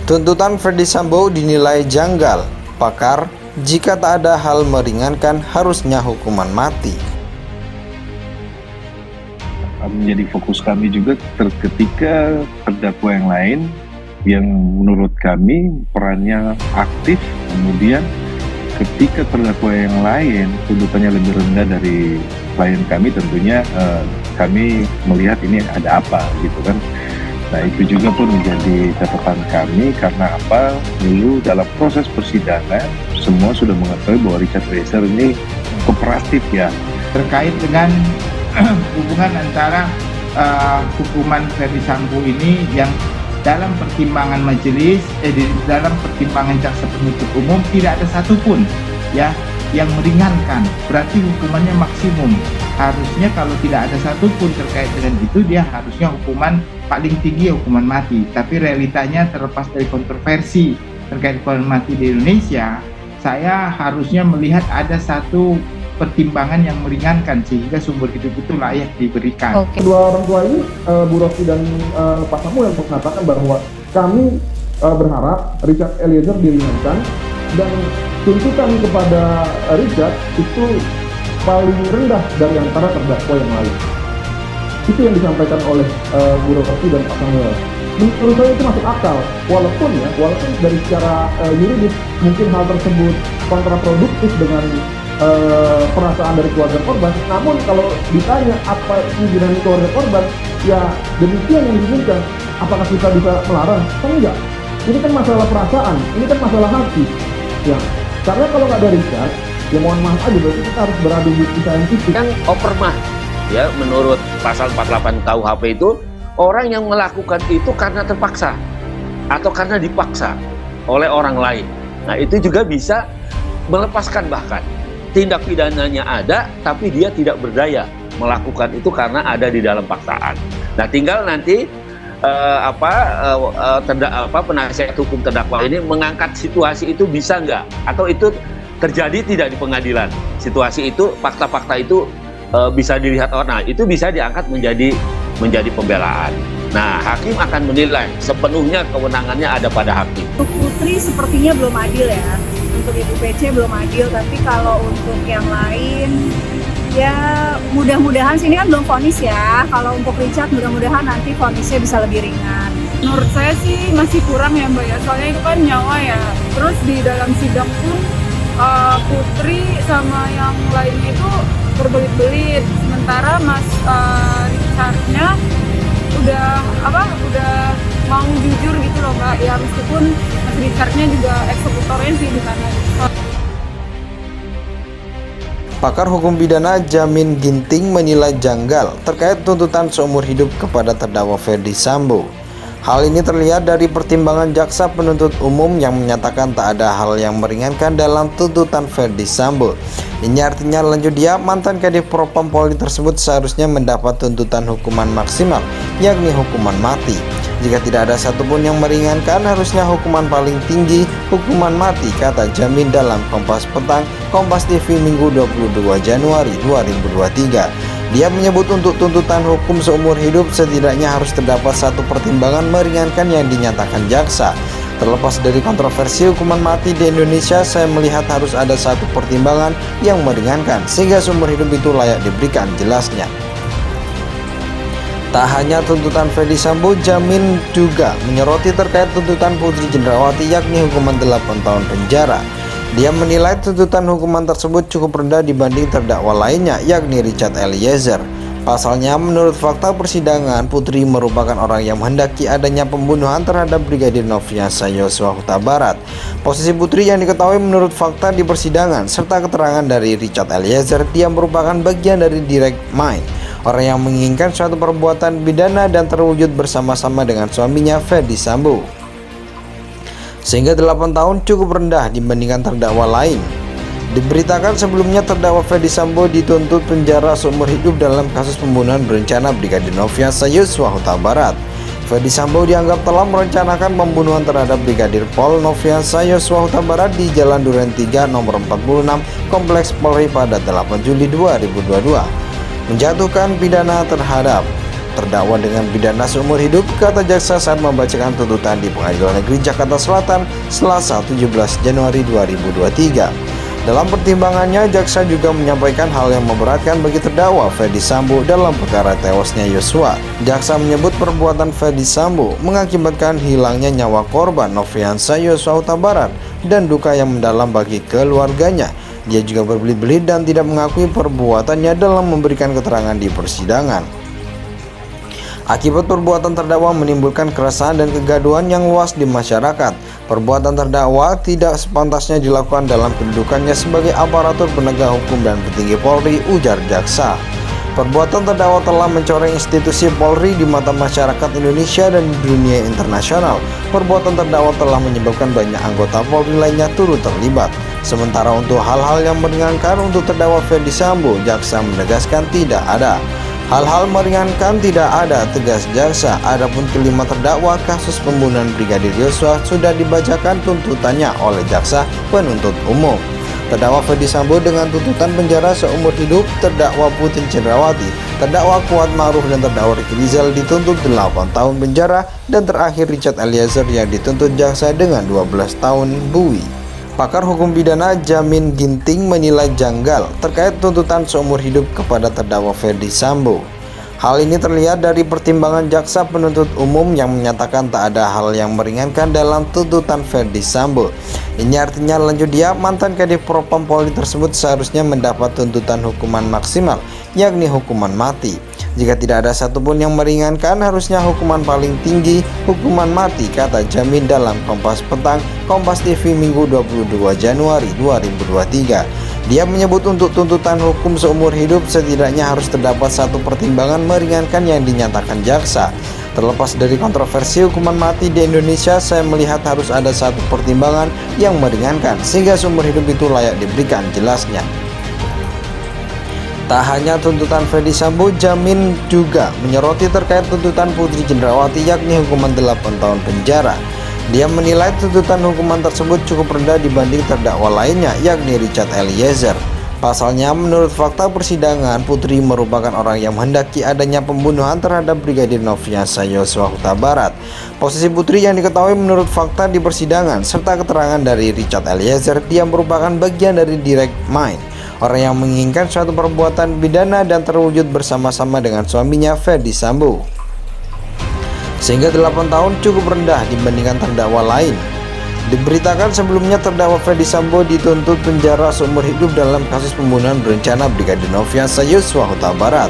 Tuntutan Ferdy Sambo dinilai janggal. Pakar, jika tak ada hal meringankan harusnya hukuman mati. Menjadi fokus kami juga ketika terdakwa yang lain yang menurut kami perannya aktif, kemudian ketika terdakwa yang lain tuntutannya lebih rendah dari klien kami, tentunya kami melihat ini ada apa gitu kan. Nah itu juga pun menjadi catatan kami karena apa, dulu dalam proses persidangan semua sudah mengetahui bahwa Richard Eliezer ini kooperatif ya. Terkait dengan hubungan antara hukuman Ferdy Sambo ini yang dalam pertimbangan majelis, dalam pertimbangan jaksa penuntut umum tidak ada satupun ya yang meringankan, berarti hukumannya maksimum. Harusnya kalau tidak ada satupun terkait dengan itu, dia harusnya hukuman paling tinggi hukuman mati. Tapi realitanya terlepas dari kontroversi terkait hukuman mati di Indonesia, saya harusnya melihat ada satu pertimbangan yang meringankan sehingga sumber hidup itu layak diberikan. Kedua orang tua ini, Bu Rosti dan Pak Samuel mengatakan bahwa kami berharap Richard Eliezer diringankan dan tuntutan kepada Richard itu paling rendah dari antara terdakwa yang lain. Itu yang disampaikan oleh Bu Rosti dan Pak Samuel. Menurut saya itu masuk akal, walaupun dari secara yuridis mungkin hal tersebut kontraproduktif dengan perasaan dari keluarga korban. Namun kalau ditanya apa keinginan keluarga korban, ya demikian yang diinginkan. Apakah kita bisa melarang? Kan enggak. Ini kan masalah perasaan, ini kan masalah hati. Ya, karena kalau nggak ada Richard, ya mohon maaf aja, berarti kita harus beradu bukti saintifik. Kan opermah, ya menurut pasal 48 KUHP itu orang yang melakukan itu karena terpaksa atau karena dipaksa oleh orang lain. Nah itu juga bisa melepaskan, bahkan tindak pidananya ada tapi dia tidak berdaya melakukan itu karena ada di dalam paksaan. Nah tinggal nanti penasihat hukum terdakwa ini mengangkat situasi itu bisa nggak, atau itu terjadi tidak di pengadilan. Situasi itu, fakta-fakta itu bisa dilihat, nah itu bisa diangkat menjadi pembelaan. Nah, hakim akan menilai, sepenuhnya kewenangannya ada pada hakim. Untuk Putri sepertinya belum adil ya, untuk Ibu PC belum adil, tapi kalau untuk yang lain, ya mudah-mudahan sini kan belum vonis ya. Kalau untuk Richard mudah-mudahan nanti vonisnya bisa lebih ringan. Menurut saya sih masih kurang ya Mbak ya, soalnya itu kan nyawa ya. Terus di dalam sidang pun Putri sama yang lainnya itu berbelit-belit, sementara Mas Richardnya udah mau jujur gitu loh Mbak, ya meskipun Mas Richardnya juga eksekutornya sih di sana. Pakar hukum pidana Jamin Ginting menilai janggal terkait tuntutan seumur hidup kepada terdakwa Ferdy Sambo. Hal ini terlihat dari pertimbangan jaksa penuntut umum yang menyatakan tak ada hal yang meringankan dalam tuntutan Ferdy Sambo. Ini artinya lanjut dia, mantan Kadif Propam Polri tersebut seharusnya mendapat tuntutan hukuman maksimal, yakni hukuman mati. Jika tidak ada satupun yang meringankan, harusnya hukuman paling tinggi hukuman mati, kata Jamin dalam Kompas Petang, Kompas TV Minggu 22 Januari 2023. Dia menyebut untuk tuntutan hukum seumur hidup setidaknya harus terdapat satu pertimbangan meringankan yang dinyatakan jaksa. Terlepas dari kontroversi hukuman mati di Indonesia, saya melihat harus ada satu pertimbangan yang meringankan sehingga seumur hidup itu layak diberikan, jelasnya. Tak hanya tuntutan Ferdy Sambo, Jamin juga menyoroti terkait tuntutan Putri Cendrawati, yakni hukuman 8 tahun penjara. Dia menilai tuntutan hukuman tersebut cukup rendah dibanding terdakwa lainnya, yakni Richard Eliezer. Pasalnya, menurut fakta persidangan, Putri merupakan orang yang menghendaki adanya pembunuhan terhadap Brigadir Nofriansah Yosua Huta Barat. Posisi Putri yang diketahui menurut fakta di persidangan serta keterangan dari Richard Eliezer, dia merupakan bagian dari direct mind, orang yang menginginkan suatu perbuatan pidana dan terwujud bersama-sama dengan suaminya Ferdy Sambo. Sehingga 8 tahun cukup rendah dibandingkan terdakwa lain. Diberitakan sebelumnya terdakwa Ferdy Sambo dituntut penjara seumur hidup dalam kasus pembunuhan berencana Brigadir Nofriansah Yosua Huta Barat. Ferdy Sambo dianggap telah merencanakan pembunuhan terhadap Brigadir Pol Nofriansah Yosua Huta Barat di Jalan Duren 3 nomor 46 Kompleks Polri pada 8 Juli 2022. Menjatuhkan pidana terhadap terdakwa dengan pidana seumur hidup, kata jaksa saat membacakan tuntutan di Pengadilan Negeri Jakarta Selatan Selasa 17 Januari 2023. Dalam pertimbangannya, jaksa juga menyampaikan hal yang memberatkan bagi terdakwa Ferdy Sambo dalam perkara tewasnya Yosua. Jaksa menyebut perbuatan Ferdy Sambo mengakibatkan hilangnya nyawa korban Nofriansah Yosua Huta Barat dan duka yang mendalam bagi keluarganya. Dia juga berbelit-belit dan tidak mengakui perbuatannya dalam memberikan keterangan di persidangan. Akibat perbuatan terdakwa menimbulkan keresahan dan kegaduhan yang luas di masyarakat. Perbuatan terdakwa tidak sepantasnya dilakukan dalam kedudukannya sebagai aparatur penegak hukum dan petinggi Polri, ujar jaksa. Perbuatan terdakwa telah mencoreng institusi Polri di mata masyarakat Indonesia dan di dunia internasional. Perbuatan terdakwa telah menyebabkan banyak anggota Polri lainnya turut terlibat. Sementara untuk hal-hal yang meringankan untuk terdakwa Ferdy Sambo, jaksa menegaskan tidak ada. Hal-hal meringankan tidak ada, tegas jaksa. Adapun kelima terdakwa kasus pembunuhan Brigadir Yosua sudah dibacakan tuntutannya oleh jaksa penuntut umum. Terdakwa Ferdy Sambo dengan tuntutan penjara seumur hidup, terdakwa Putri Cendrawati, terdakwa Kuat Ma'ruf dan terdakwa Ricky Rizal dituntut 8 tahun penjara, dan terakhir Richard Eliezer yang dituntut jaksa dengan 12 tahun buwi. Pakar hukum pidana Jamin Ginting menilai janggal terkait tuntutan seumur hidup kepada terdakwa Ferdy Sambo. Hal ini terlihat dari pertimbangan jaksa penuntut umum yang menyatakan tak ada hal yang meringankan dalam tuntutan Ferdy Sambo. Ini artinya lanjut dia, mantan Kadif Propam Polri tersebut seharusnya mendapat tuntutan hukuman maksimal, yakni hukuman mati. Jika tidak ada satupun yang meringankan, harusnya hukuman paling tinggi hukuman mati, kata Jamin dalam Kompas Petang, Kompas TV Minggu 22 Januari 2023. Dia menyebut untuk tuntutan hukum seumur hidup setidaknya harus terdapat satu pertimbangan meringankan yang dinyatakan jaksa. Terlepas dari kontroversi hukuman mati di Indonesia, saya melihat harus ada satu pertimbangan yang meringankan sehingga seumur hidup itu layak diberikan, jelasnya. Tak hanya tuntutan Ferdy Sambo, Jamin juga menyoroti terkait tuntutan Putri Cendrawati, yakni hukuman 8 tahun penjara. Dia menilai tuntutan hukuman tersebut cukup rendah dibanding terdakwa lainnya, yakni Richard Eliezer. Pasalnya, menurut fakta persidangan, Putri merupakan orang yang menghendaki adanya pembunuhan terhadap Brigadir Nofriansah Yosua Huta Barat. Posisi Putri yang diketahui menurut fakta di persidangan serta keterangan dari Richard Eliezer, dia merupakan bagian dari direct mind, orang yang menginginkan suatu perbuatan pidana dan terwujud bersama-sama dengan suaminya Ferdy Sambo. Sehingga 8 tahun cukup rendah dibandingkan terdakwa lain. Diberitakan sebelumnya terdakwa Ferdy Sambo dituntut penjara seumur hidup dalam kasus pembunuhan berencana Brigadir Nofriansah Yosua Huta Barat.